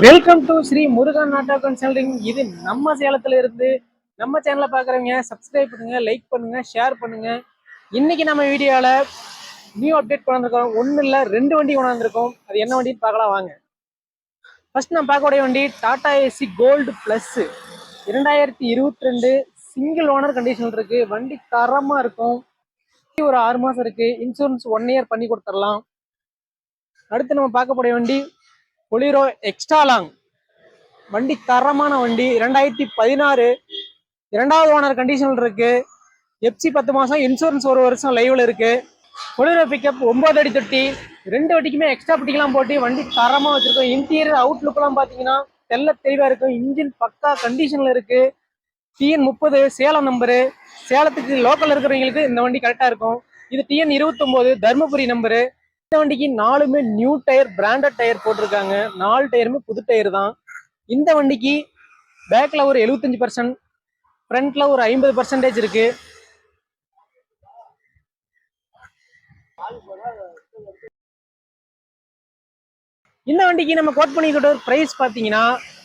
Welcome to Shri Murugan auto consulting. இது நம்ம சேலத்துல இருந்து நம்ம சேனலை பாக்குறவங்க சப்ஸ்கிரைப் பண்ணுங்க, லைக் பண்ணுங்க, ஷேர் பண்ணுங்க. இன்னைக்கு நம்ம வீடியோல நியூ அப்டேட் கொண்டிருக்கோம். ஒன்னு இல்ல 2 வண்டி கொண்டிருக்கோம். அது என்ன வண்டின்னு பார்க்கலாம் வாங்க. ஃபர்ஸ்ட் நம்ம பார்க்கக்கூடிய வண்டி Tata AC gold plus 2022 single owner condition இருக்கு. வண்டி தரமா இருக்கும். ஒரு 6 மாசம் இருக்கு. இன்சூரன்ஸ் 1 இயர் பண்ணி கொடுத்துடலாம். அடுத்து நம்ம பார்க்கக்கூடிய வண்டி பொலிரோ எக்ஸ்ட்ரா லாங். வண்டி தரமான வண்டி. 2016 2வது ஓனர் கண்டிஷன் இருக்கு. எஃப்சி 10 மாசம், இன்சூரன்ஸ் 1 வருஷம் லைவ்ல இருக்கு. பொலிரோ பிக்கப் 9 அடி தொட்டி, 2 வண்டிக்குமே எக்ஸ்ட்ரா பிட்டிக்கெல்லாம் போட்டு வண்டி தரமா வச்சிருக்கோம். இன்டீரியர் அவுட்லுக் எல்லாம் பாத்தீங்கன்னா தெல்ல தெளிவா இருக்கும். இன்ஜின் பக்கா கண்டிஷன்ல இருக்கு. TN 30 Salem number. சேலத்துக்கு லோக்கல் இருக்கிறவங்களுக்கு இந்த வண்டி கரெக்டா இருக்கும். இது டிஎன் 29 தர்மபுரி நம்பரு. இந்த வண்டிக்கு 4மே நியூ டயர், பிராண்டட் டயர் போட்டிருக்காங்க. 4 டயருமே புது டயர் தான். இந்த வண்டிக்கு பேக்ல ஒரு 75%, ஃப்ரண்ட்ல ஒரு 50% இருக்கு. இந்த வண்டிக்கு நம்ம கோட் பண்ணிக்கிட்ட பிரைஸ் பாத்தீங்கன்னா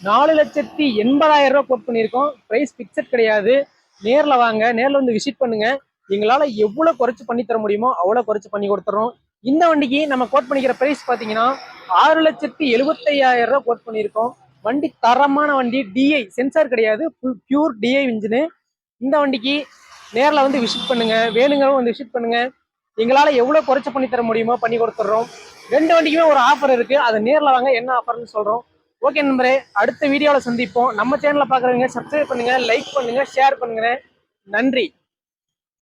4,80,000 ரூபாய் கோட் பண்ணியிருக்கோம். பிரைஸ் பிக்சட் கிடையாது. நேர்ல வாங்க, நேர்ல வந்து விசிட் பண்ணுங்க. எங்களால எவ்வளவு குறைச்சு பண்ணி தர முடியுமோ அவ்வளவு குறைச்சு பண்ணி கொடுத்துறோம். இந்த வண்டிக்கு நம்ம கோட் பண்ணிக்கிற பிரைஸ் பாத்தீங்கன்னா 6,75,000 ரூபாய் கோட் பண்ணியிருக்கோம். வண்டி தரமான வண்டி. டிஐ சென்சார் கிடையாது, பியூர் டிஐ இன்ஜின். இந்த வண்டிக்கு நேர்ல வந்து விசிட் பண்ணுங்க, வேணுங்கிறவங்க வந்து விசிட் பண்ணுங்க. எங்களால எவ்வளவு குறைச்சு பண்ணி தர முடியுமோ பண்ணி கொடுத்துறோம். 2 வண்டிக்குமே ஒரு ஆஃபர் இருக்கு. அதை நேர்ல வாங்க, என்ன ஆஃபர்னு சொல்றோம். ஓகே நண்பரே, அடுத்த வீடியோல சந்திப்போம். நம்ம சேனல்ல பாக்குறவங்க சப்ஸ்கிரைப் பண்ணுங்க, லைக் பண்ணுங்க, ஷேர் பண்ணுங்க. நன்றி.